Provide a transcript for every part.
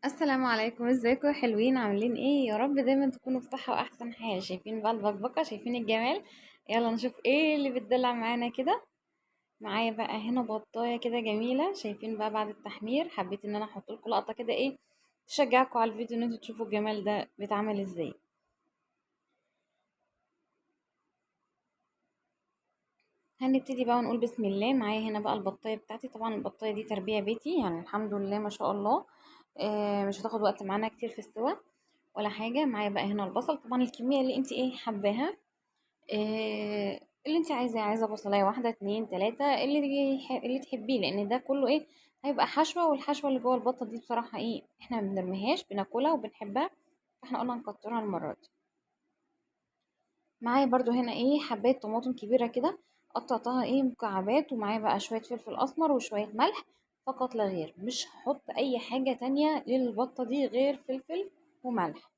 السلام عليكم، ازيكم يا حلوين؟ عاملين ايه؟ يا رب دايما تكونوا في صحة واحسن حال. شايفين بقى البكبكة؟ شايفين الجمال؟ يلا نشوف ايه اللي بتدلع معانا كده. معايا بقى هنا بطاية كده جميلة. شايفين بقى بعد التحمير حبيت ان انا احط لكم لقطة كده، ايه تشجعكم على الفيديو ان انتوا تشوفوا الجمال ده بيتعمل ازاي. هنبتدي بقى ونقول بسم الله. معايا هنا بقى البطاية بتاعتي. طبعا البطاية دي تربية بيتي، يعني الحمد لله ما شاء الله. مش هتاخد وقت معانا كتير في السوا ولا حاجة. معايا بقى هنا البصل، طبعا الكمية اللي انت ايه حباها، اللي انت عايزة بصلاية واحدة اتنين تلاتة اللي تحبيه، لان ده كله ايه هيبقى حشوة. والحشوة اللي جوه البطة دي بصراحة ايه احنا ما بنرميهاش، بناكلها وبنحبها، فاحنا قلنا نكترها المرة دي. معايا برضو هنا ايه حباية طماطم كبيرة كده، قطعتها ايه مكعبات. ومعايا بقى شوية فلفل اسمر وشوية ملح فقط لا غير. مش هحط اي حاجة تانية للبطة دي غير فلفل وملح.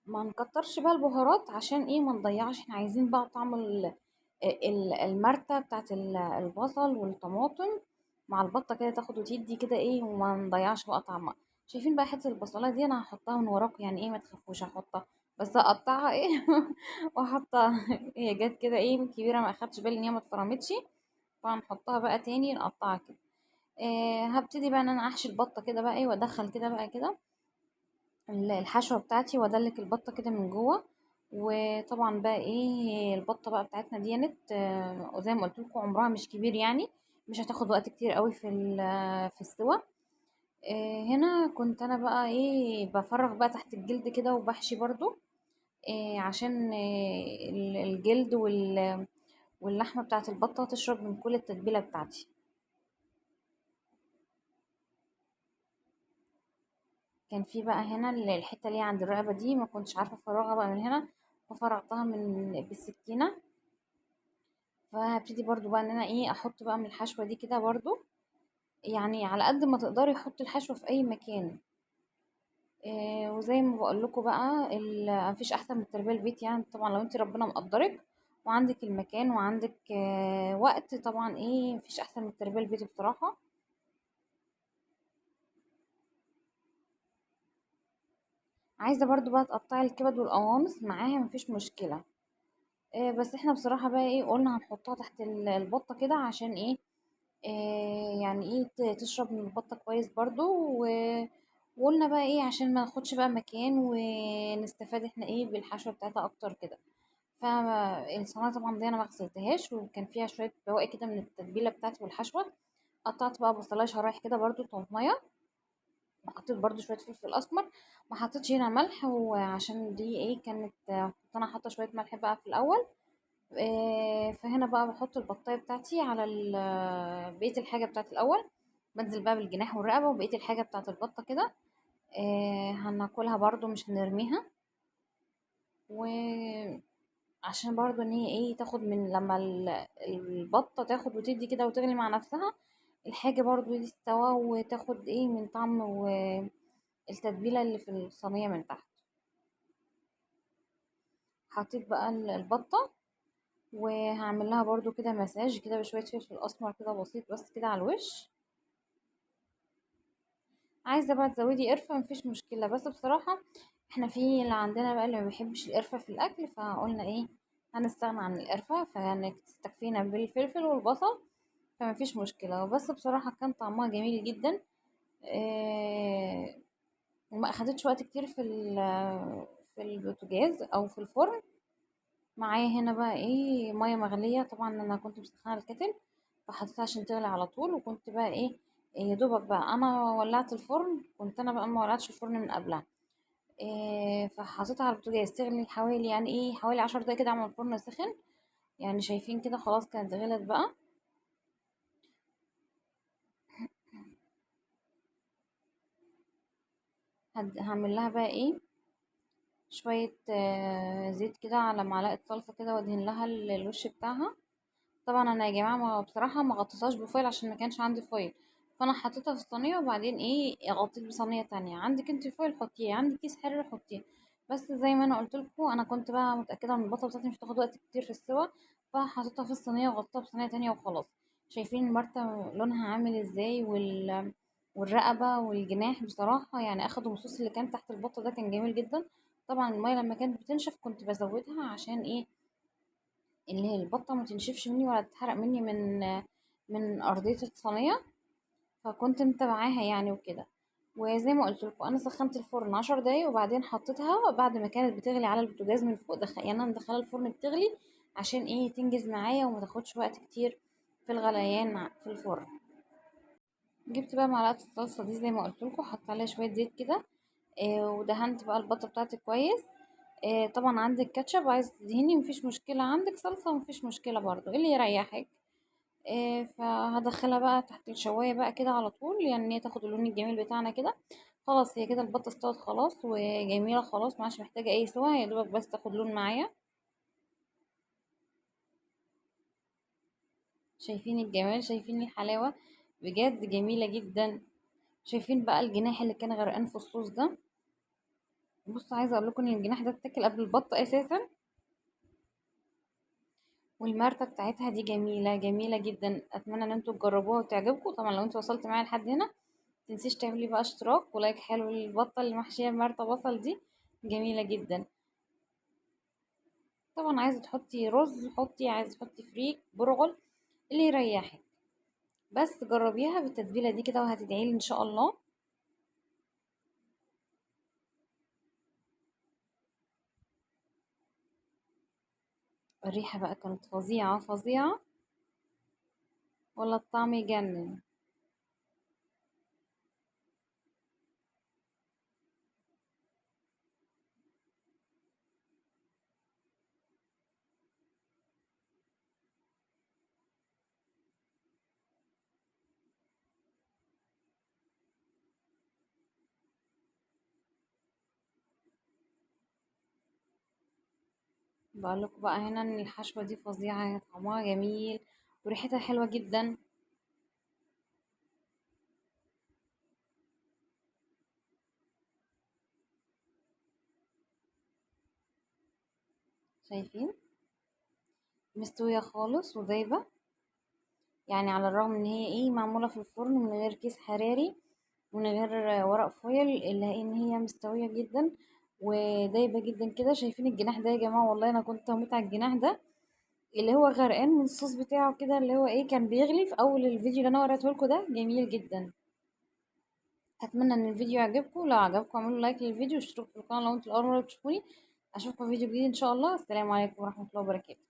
ما نكترش بقى البهارات عشان ايه ما نضيعش. احنا عايزين بقى طعم المرتة بتاعت البصل والطماطم مع البطة كده تاخد وتدي كده ايه، وما نضيعش بقى طعمها. شايفين بقى حتة البصلة دي انا هحطها من وراكم، يعني ايه ما تخافوش هحطها، بس اقطعها ايه واحطها. هي جت كده ايه كبيرة، ما اخدتش بالي ان هي ما اتفرمتش، فهنحطها بقى تاني نقطعها كده. هبتدي بقى ان انا احشي البطة كده بقى ايه، وادخل كده بقى كده الحشوة بتاعتي، وادلك البطة كده من جوه. وطبعا بقى ايه البطة بقى بتاعتنا ديت، وزي ما قلت لكم عمرها مش كبير، يعني مش هتاخد وقت كتير قوي في السوا. هنا كنت انا بقى ايه بفرغ بقى تحت الجلد كده وبحشي برضو، عشان الجلد واللحمة بتاعت البطة تشرب من كل التتبيلة بتاعتي. كان في بقى هنا الحتة اللي هي عند الرقبة دي ما كنتش عارفة افرغها بقى من هنا، ففرغتها بالسكينة. فهبتدي برضو بقى ان انا ايه احط بقى من الحشوة دي كده برضو، يعني على قد ما تقدري حطي الحشوة في اي مكان. وزي ما بقول لكم بقى مفيش احسن من التربية البيت، يعني طبعا لو انت ربنا مقدرك وعندك المكان وعندك وقت، طبعا ايه مفيش احسن من التربية البيت بصراحة. عايزة برضو بقى تقطعي الكبد والقوانص معاها مفيش مشكلة. بس احنا بصراحة بقى ايه قلنا هنحطها تحت البطة كده عشان ايه، يعني ايه تشرب من البطة كويس برضو وقلنا بقى ايه عشان ما ناخدش بقى مكان ونستفاد احنا ايه بالحشوة بتاعتها اكتر كده. فالصينية طبعا دي انا ما غسلتهاش، وكان فيها شوية بواقي كده من التتبيلة بتاعتي والحشوة. قطعت بقى بصلاية شرايح كده برضو طماطمية، وحطيت برضو شوية فلفل اسمر. ما حطيتش هنا ملح، وعشان دي ايه كانت كنت انا حاطة شوية ملح بقى في الاول. فهنا بقى بحط البطاية بتاعتي على بقية الحاجة بتاعت الأول. بنزل بقى بالجناح والرقبة وبقية الحاجة بتاعت البطة كده. هناكلها برضو مش هنرميها. وعشان برضو ان هي ايه تاخد من لما البطة تاخد وتدي كده وتغلي مع نفسها، الحاجة برضو دي تستوى وتاخد ايه من طعم والتتبيلة اللي في الصينية من تحت. حطيت بقى البطة، وهعمل لها برضو كده مساج كده بشوية فلفل اسمر كده بسيط بس كده على الوش. عايزة بقى تزودي قرفة مفيش مشكلة، بس بصراحة احنا في اللي عندنا بقى اللي ما بيحبش القرفة في الاكل، فقلنا ايه هنستغنى عن القرفة، تكفينا بالفلفل والبصل، فمفيش مشكلة. وبس بصراحة كان طعمها جميل جدا. وما اخدتش وقت كتير في البوتاجاز او في الفرن. معايا هنا بقى ايه ميه مغليه، طبعا انا كنت مسخنه الكتل فحطيتها عشان تغلي على طول. وكنت بقى ايه يا دوبك بقى انا ولعت الفرن، كنت انا بقى ما ولعتش الفرن من قبلها. فحطيتها على البوتاجاز تغلي حوالي يعني ايه حوالي 10 دقايق كده، عمل الفرن سخن. يعني شايفين كده خلاص كانت غلت بقى. هعمل لها بقى ايه شويه زيت كده على معلقه صلصه كده، وادهن لها الوش بتاعها. طبعا انا يا جماعه ما بصراحه ما غطيتهاش بفويل عشان ما كانش عندي فويل، فانا حطيتها في الصينيه وبعدين ايه غطيت بصينيه تانية. عندك انت فويل حطيه، عندك كيس حرير حطيه. بس زي ما انا قلت لكم انا كنت بقى متاكده ان البطه بتاعتي مش هتاخد وقت كتير في السوا، فحطيتها في الصينيه وغطيتها بصينيه تانية وخلاص. شايفين المرتة لونها عامل ازاي والرقبة والجناح بصراحة يعني اخدوا من الصوص اللي كان تحت البطة ده، كان جميل جدا. طبعا المية لما كانت بتنشف كنت بزودها عشان ايه، اللي هي البطة ما تنشفش مني ولا تتحرق مني من أرضية الصينية. فكنت متابعاها يعني وكده. وزي ما قلت لكم انا سخنت الفرن 10 دقايق، وبعدين حطيتها بعد ما كانت بتغلي على البوتاجاز من فوق، يعني انا مدخله الفرن بتغلي عشان ايه تنجز معايا وما تاخدش وقت كتير في الغليان في الفرن. جبت بقى معلقه الصلصه دي زي ما قلت لكم، حط عليها شويه زيت كده. ودهنت بقى البطه بتاعتي كويس. طبعا عندك كاتشب عايز تدهني مفيش مشكله، عندك صلصه مفيش مشكله برضو اللي يريحك. فهدخلها بقى تحت الشوايه بقى كده على طول، يعني هي تاخد اللون الجميل بتاعنا كده. خلاص هي كده البطه استوت خلاص وجميله خلاص، ما عادش محتاجه اي سوا، يا دوبك بس تاخد لون معايا. شايفين الجمال، شايفين الحلاوه، بجد جميله جدا. شايفين بقى الجناح اللي كان غرقان في الصوص ده. بص عايزه اقول لكم ان الجناح ده اتاكل قبل البطه اساسا. والماركه بتاعتها دي جميله جميله جدا، اتمنى ان انتوا تجربوها وتعجبكم. طبعا لو انت وصلت معايا لحد هنا متنسيش تعملي بقى اشتراك ولايك حلو للبطه اللي محشيه مرتة بصل دي، جميله جدا. طبعا عايزه تحطي رز حطي، عايزه تحطي فريك برغل، اللي يريحك. بس جربيها بالتتبيله دي كده وهتدعيلي ان شاء الله. الريحه بقى كانت فظيعه فظيعه، ولا الطعم يجنن. بقول لكم بقى هنا ان الحشوه دي فظيعه، طعمها جميل وريحتها حلوه جدا. شايفين مستويه خالص ودايبه، يعني على الرغم ان هي ايه معموله في الفرن من غير كيس حراري ومن غير ورق فويل، الا ان هي مستويه جدا ودايبه جدا كده. شايفين الجناح ده يا جماعه؟ والله انا كنت هموت على الجناح ده اللي هو غرقان من الصوص بتاعه كده، اللي هو ايه كان بيغلي في اول الفيديو اللي انا وريته لكم ده، جميل جدا. اتمنى ان الفيديو يعجبكم، لو عجبكم اعملوا لايك للفيديو واشتركوا في القناه لو انتوا اول مره بتشوفوني. اشوفكم في فيديو جديد ان شاء الله. السلام عليكم ورحمه الله وبركاته.